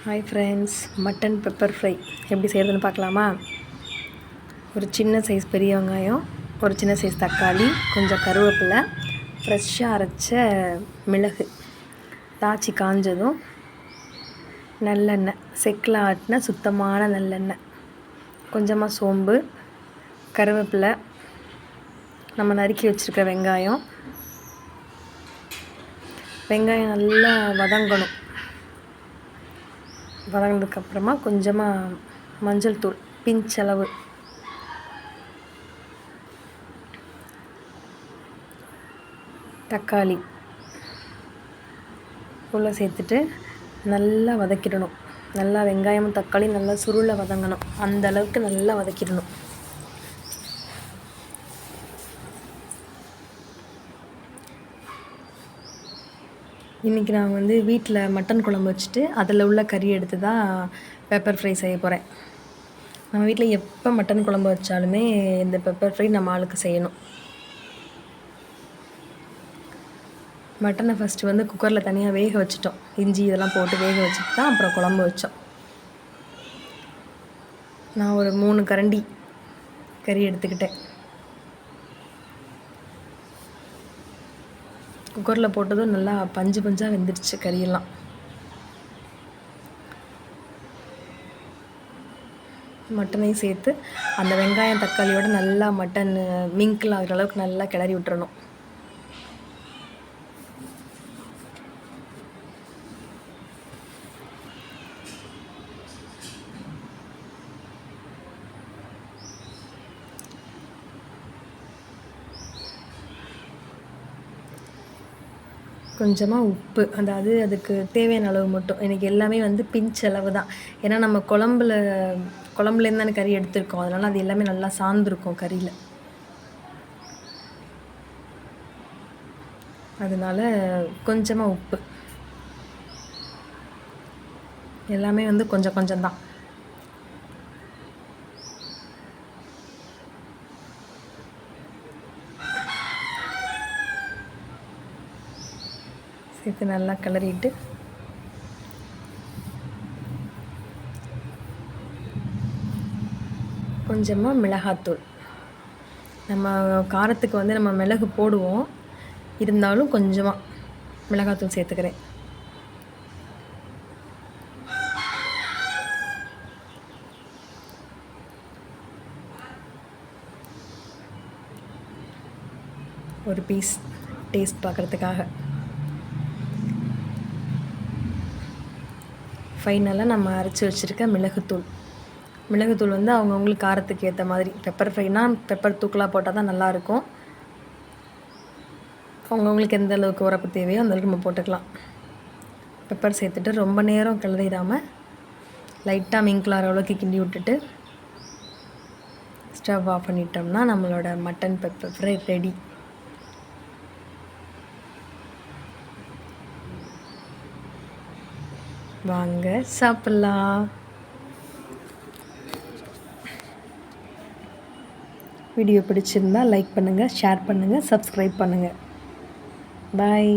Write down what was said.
Hi friends, mutton pepper fry எப்படி செய்கிறதுன்னு பார்க்கலாமா? ஒரு சின்ன சைஸ் பெரிய வெங்காயம், ஒரு சின்ன சைஸ் தக்காளி, கொஞ்சம் கருவேப்பிலை, ஃப்ரெஷ்ஷாக அரைச்ச மிளகு, தாச்சி காஞ்சதும் நல்லெண்ணெய், செக்கில் ஆட்டின சுத்தமான நல்லெண்ணெய், கொஞ்சமாக சோம்பு, கருவேப்பிலை, நம்ம நறுக்கி வச்சுருக்க வெங்காயம் நல்லா வதங்கணும். வதங்கினதுக்கப்புறமா கொஞ்சமாக மஞ்சள் தூள் பிஞ்சளவு, தக்காளி உள்ள சேர்த்துட்டு நல்லா வதக்கிடணும். நல்லா வெங்காயமும் தக்காளி நல்லா சுருள வதங்கணும். அந்த அளவுக்கு நல்லா வதக்கிடணும். இன்றைக்கி நான் வீட்டில் மட்டன் குழம்பு வச்சுட்டு அதில் உள்ள கறி எடுத்து தான் பெப்பர் ஃப்ரை செய்ய போகிறேன். நம்ம வீட்டில் எப்போ மட்டன் குழம்பு வச்சாலுமே இந்த பெப்பர் ஃப்ரை நம்ம ஆளுக்கு செய்யணும். மட்டனை ஃபஸ்ட்டு குக்கரில் தனியாக வேக வச்சுட்டோம். இஞ்சி இதெல்லாம் போட்டு வேக வச்சுட்டு தான் அப்புறம் குழம்பு வச்சோம். நான் ஒரு 3 கரண்டி கறி எடுத்துக்கிட்டேன். குக்கரில் போட்டதும் நல்லா பஞ்சு பஞ்சாக வெந்துடுச்சு கறியெல்லாம். மட்டனையும் சேர்த்து அந்த வெங்காயம் தக்காளியோடு நல்லா மட்டன் மிங்கிள் ஆகிற அளவுக்கு நல்லா கிளறி விட்டுறணும். கொஞ்சமாக உப்பு, அதாவது அதுக்கு தேவையான அளவு மட்டும். எனக்கு எல்லாமே பிஞ்சளவு தான். ஏன்னா நம்ம குழம்புலேருந்து தானே கறி எடுத்துருக்கோம். அதனால் அது எல்லாமே நல்லா சார்ந்துருக்கும் கறியில். அதனால் கொஞ்சமாக உப்பு, எல்லாமே கொஞ்சம் கொஞ்சம் தான். சேர்த்து நல்லா கிளறிட்டு கொஞ்சமாக மிளகாத்தூள். நம்ம காரத்துக்கு நம்ம மிளகு போடுவோம், இருந்தாலும் கொஞ்சமாக மிளகாத்தூள் சேர்த்துக்கிறேன். ஒரு பீஸ் டேஸ்ட் பார்க்குறதுக்காக. ஃபைனலாக நம்ம அரைச்சி வச்சுருக்க மிளகுத்தூள் அவங்கவுங்களுக்கு காரத்துக்கு ஏற்ற மாதிரி. பெப்பர் ஃப்ரைனா பெப்பர் தூக்கலாக போட்டால் தான் நல்லாயிருக்கும். அவங்கவுங்களுக்கு எந்த அளவுக்கு உரப்பு தேவையோ அந்த அளவுக்கு நம்ம போட்டுக்கலாம். பெப்பர் சேர்த்துட்டு ரொம்ப நேரம் கிளறிடாமல் லைட்டாக மிங்கிளாகிற அளவுக்கு கிண்டி விட்டுட்டு ஸ்டவ் ஆஃப் பண்ணிட்டோம்னா நம்மளோட மட்டன் பெப்பர் ஃப்ரை ரெடி. வாங்க சாப்பிட்லாம். வீடியோ பிடிச்சிருந்தா லைக் பண்ணுங்கள், ஷேர் பண்ணுங்கள், சப்ஸ்கிரைப் பண்ணுங்கள். பாய்.